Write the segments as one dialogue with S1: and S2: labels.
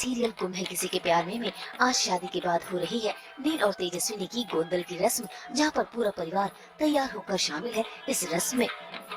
S1: Serial गुम है किसी के प्यार में आज शादी के बाद हो रही है नील और तेजस्विनी की गोंदल की रस्म, जहां पर पूरा परिवार तैयार होकर शामिल है इस रस्म में।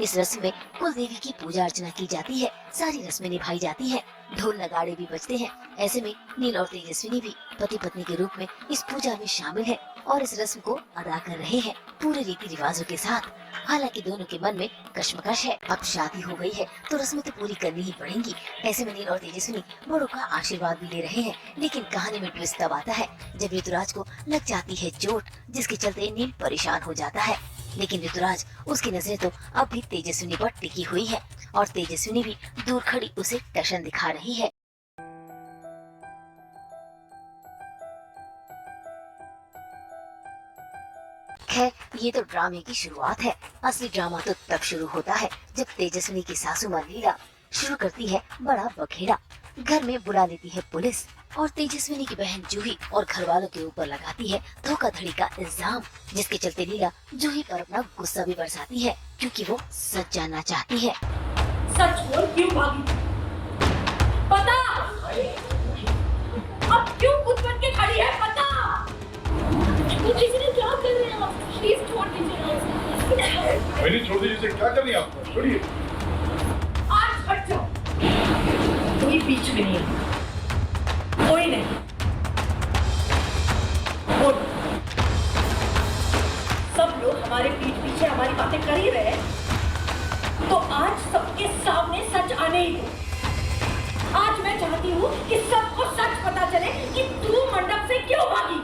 S1: इस रस्म में कुल देवी की पूजा अर्चना की जाती है, सारी रस्में निभाई जाती हैं, ढोल नगाड़े भी बजते हैं। ऐसे में नील और तेजस्विनी भी पति पत्नी के रूप में इस पूजा में शामिल है और इस रस्म को अदा कर रहे हैं पूरे रीति रिवाजों के साथ। हालांकि दोनों के मन में कश्मकश है, अब शादी हो गई है तो रस्में तो पूरी करनी ही पड़ेंगी। ऐसे में नील और तेजस्विनी बड़ों का आशीर्वाद भी ले रहे हैं, लेकिन कहानी में ट्विस्ट तब आता है जब ऋतुराज को लग जाती है चोट, जिसके चलते नील परेशान हो जाता है। लेकिन ऋतुराज, उसकी नजरें तो अब भी तेजस्विनी पर टिकी हुई है और तेजस्विनी भी दूर खड़ी उसे टशन दिखा रही है। खैर, ये तो ड्रामे की शुरुआत है। असली ड्रामा तो तब शुरू होता है जब तेजस्विनी की सासू माँ लीला शुरू करती है बड़ा बखेड़ा। घर में बुला लेती है पुलिस और तेजस्विनी की बहन जूही और घर वालों के ऊपर लगाती है धोखाधड़ी का इल्जाम, जिसके चलते लीला जूही पर अपना गुस्सा भी बरसाती है क्योंकि वो सच जानना चाहती है।
S2: सच बोल, क्यों भागी? पता अब क्यों कुछ बन के खड़ी है? पता किसी ने क्या कर रहे हैं आप? प्लीज छोड़ दीजिए।
S3: मैंने छोड़ दीजिए, क्या कर रही हैं आप? छोड़िए।
S2: आज हट जाओ, कोई बीच में नहीं है, कोई नहीं। बोल, सब लोग हमारे पीठ पीछे हमारी बातें कर ही रहे हैं, तो आज सबके सामने सच आने ही दो। आज मैं चाहती हूँ कि सबको सच पता चले कि तू मंडप से क्यों भागी।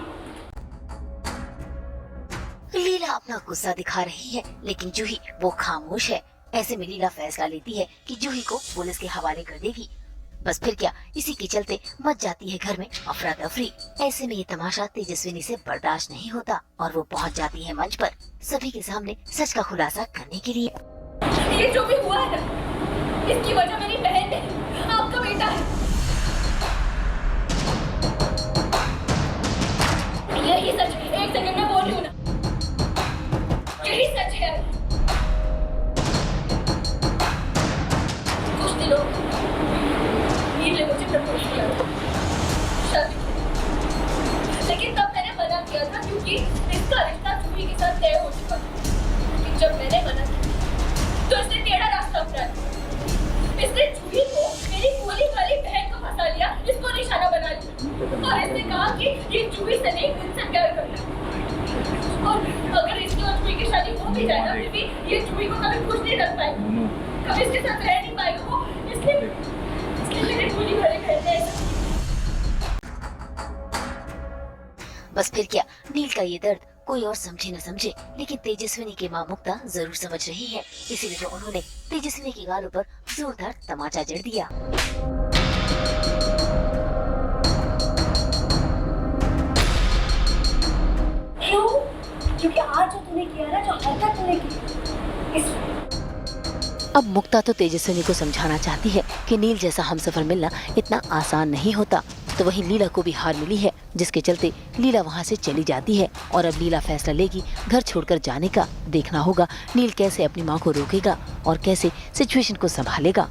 S1: लीला अपना गुस्सा दिखा रही है, लेकिन जूही वो खामोश है। ऐसे में लीला फैसला लेती है कि जूही को पुलिस के हवाले कर देगी। बस फिर क्या, इसी के चलते मच जाती है घर में अफरा तफरी। ऐसे में ये तमाशा तेजस्विनी से बर्दाश्त नहीं होता और वो पहुंच जाती है मंच पर सभी के सामने सच का खुलासा करने के लिए।
S2: ये जो भी हुआ है ना, इसकी वजह मेरी बहन है, आपका बेटा है। यही सच है, एक सेकंड में बोल रही हूँ ना, यही सच है। कुछ दिनों नीले मुझे प्रपोज किया था, शादी की। लेकिन तब मैंने मना किया था क्योंकि इसका रिश्ता जूही के साथ तय हो चुका था। लेकिन जब मैंने मना किया तो इसने टेढ़ा रास्ता अपनाया। इसने जूही को मेरी भोली भाली बहन को फंसा लिया, इसको निशाना बना लिया और इसने कहा कि ये जूही से नहीं, मुझसे प्यार करता है। और अगर इसकी और जूही की शादी हो भी जाए ना, फिर भी ये जूही को कभी खुश नहीं रख पाएगा, कभी इसके साथ रह नहीं पाएगा वो। इसलिए मेरे भोली भाली बहन ने ऐसा।
S1: बस फिर क्या, नील का ये दर्द कोई और समझे न समझे, लेकिन तेजस्विनी की माँ मुक्ता जरूर समझ रही है। इसीलिए तो उन्होंने तेजस्विनी की गालों पर जोरदार तमाचा जड़ दिया।
S2: क्यों? क्योंकि आज जो तूने किया ना, जो हरकत तूने की, इसलिए।
S1: अब मुक्ता तो तेजस्विनी को समझाना चाहती है कि नील जैसा हमसफर मिलना इतना आसान नहीं होता। तो वहीं लीला को भी हार मिली है, जिसके चलते लीला वहां से चली जाती है और अब लीला फैसला लेगी घर छोड़कर जाने का। देखना होगा नील कैसे अपनी माँ को रोकेगा और कैसे सिचुएशन को संभालेगा।